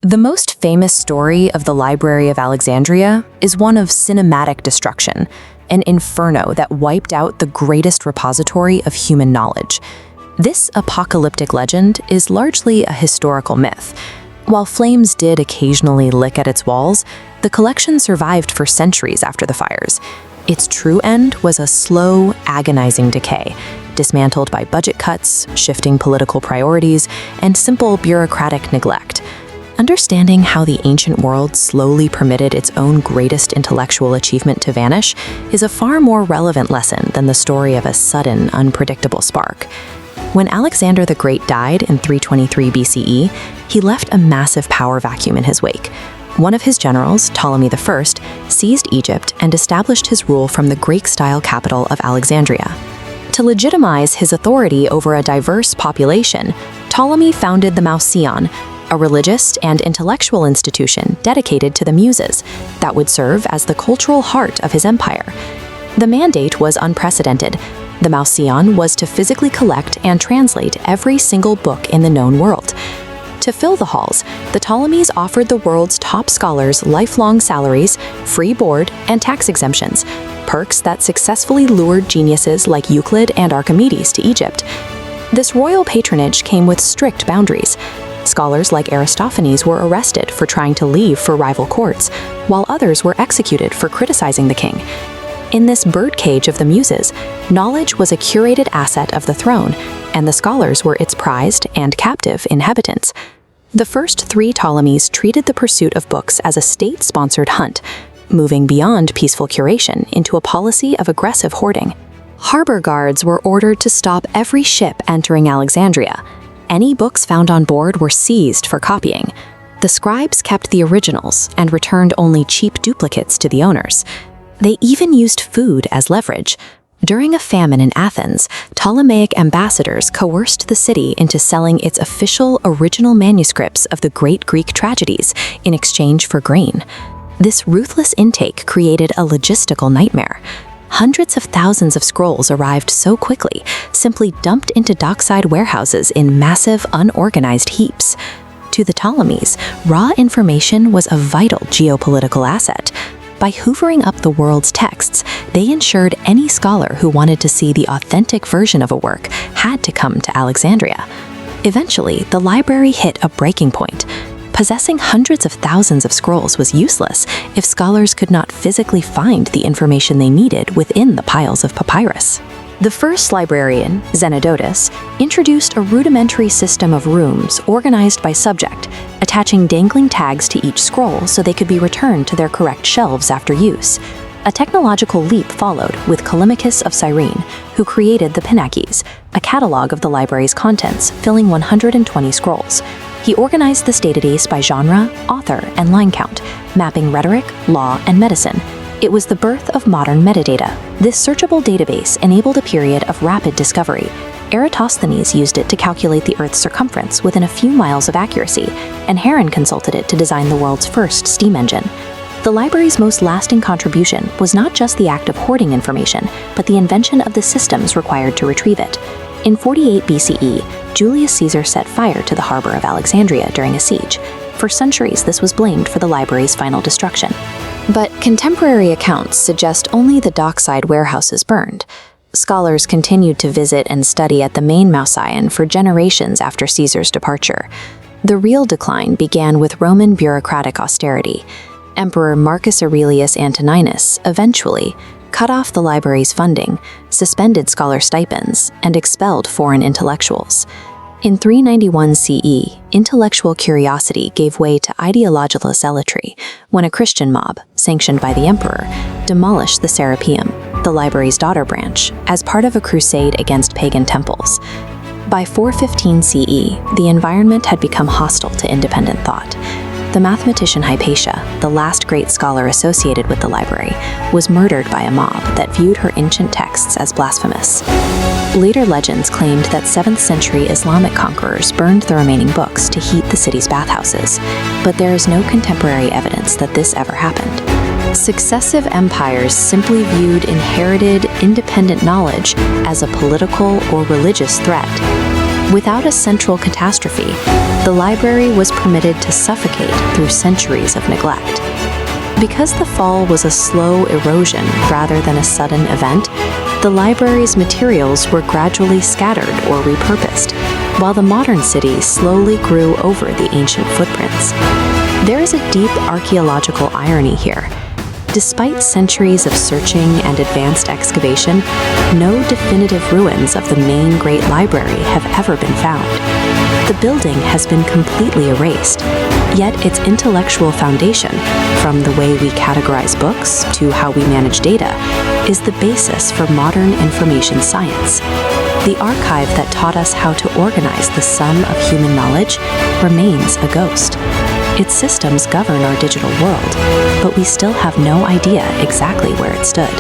The most famous story of the Library of Alexandria is one of cinematic destruction, an inferno that wiped out the greatest repository of human knowledge. This apocalyptic legend is largely a historical myth. While flames did occasionally lick at its walls, the collection survived for centuries after the fires. Its true end was a slow, agonizing decay, dismantled by budget cuts, shifting political priorities, and simple bureaucratic neglect. Understanding how the ancient world slowly permitted its own greatest intellectual achievement to vanish is a far more relevant lesson than the story of a sudden, unpredictable spark. When Alexander the Great died in 323 BCE, he left a massive power vacuum in his wake. One of his generals, Ptolemy I, seized Egypt and established his rule from the Greek-style capital of Alexandria. To legitimize his authority over a diverse population, Ptolemy founded the Museion, a religious and intellectual institution dedicated to the Muses that would serve as the cultural heart of his empire. The mandate was unprecedented. The Museion was to physically collect and translate every single book in the known world. To fill the halls, the Ptolemies offered the world's top scholars lifelong salaries, free board, and tax exemptions, perks that successfully lured geniuses like Euclid and Archimedes to Egypt. This royal patronage came with strict boundaries. Scholars like Aristophanes were arrested for trying to leave for rival courts, while others were executed for criticizing the king. In this birdcage of the Muses, knowledge was a curated asset of the throne, and the scholars were its prized and captive inhabitants. The first three Ptolemies treated the pursuit of books as a state-sponsored hunt, moving beyond peaceful curation into a policy of aggressive hoarding. Harbor guards were ordered to stop every ship entering Alexandria. Any books found on board were seized for copying. The scribes kept the originals and returned only cheap duplicates to the owners. They even used food as leverage. During a famine in Athens, Ptolemaic ambassadors coerced the city into selling its official original manuscripts of the great Greek tragedies in exchange for grain. This ruthless intake created a logistical nightmare. Hundreds of thousands of scrolls arrived so quickly, simply dumped into dockside warehouses in massive, unorganized heaps. To the Ptolemies, raw information was a vital geopolitical asset. By hoovering up the world's texts, they ensured any scholar who wanted to see the authentic version of a work had to come to Alexandria. Eventually, the library hit a breaking point. Possessing hundreds of thousands of scrolls was useless if scholars could not physically find the information they needed within the piles of papyrus. The first librarian, Zenodotus, introduced a rudimentary system of rooms organized by subject, attaching dangling tags to each scroll so they could be returned to their correct shelves after use. A technological leap followed with Callimachus of Cyrene, who created the Pinakes, a catalog of the library's contents, filling 120 scrolls. He organized this database by genre, author, and line count, mapping rhetoric, law, and medicine. It was the birth of modern metadata. This searchable database enabled a period of rapid discovery. Eratosthenes used it to calculate the Earth's circumference within a few miles of accuracy, and Heron consulted it to design the world's first steam engine. The library's most lasting contribution was not just the act of hoarding information, but the invention of the systems required to retrieve it. In 48 BCE, Julius Caesar set fire to the harbor of Alexandria during a siege. For centuries, this was blamed for the library's final destruction. But contemporary accounts suggest only the dockside warehouses burned. Scholars continued to visit and study at the main Museion for generations after Caesar's departure. The real decline began with Roman bureaucratic austerity. Emperor Marcus Aurelius Antoninus eventually cut off the library's funding, suspended scholar stipends, and expelled foreign intellectuals. In 391 CE, intellectual curiosity gave way to ideological zealotry when a Christian mob, sanctioned by the emperor, demolished the Serapeum, the library's daughter branch, as part of a crusade against pagan temples. By 415 CE, the environment had become hostile to independent thought. The mathematician Hypatia, the last great scholar associated with the library, was murdered by a mob that viewed her ancient texts as blasphemous. Later legends claimed that 7th century Islamic conquerors burned the remaining books to heat the city's bathhouses, but there is no contemporary evidence that this ever happened. Successive empires simply viewed inherited, independent knowledge as a political or religious threat. Without a central catastrophe, the library was permitted to suffocate through centuries of neglect. Because the fall was a slow erosion rather than a sudden event, the library's materials were gradually scattered or repurposed, while the modern city slowly grew over the ancient footprints. There is a deep archaeological irony here. Despite centuries of searching and advanced excavation, no definitive ruins of the main Great Library have ever been found. The building has been completely erased, yet its intellectual foundation, from the way we categorize books to how we manage data, is the basis for modern information science. The archive that taught us how to organize the sum of human knowledge remains a ghost. Its systems govern our digital world, but we still have no idea exactly where it stood.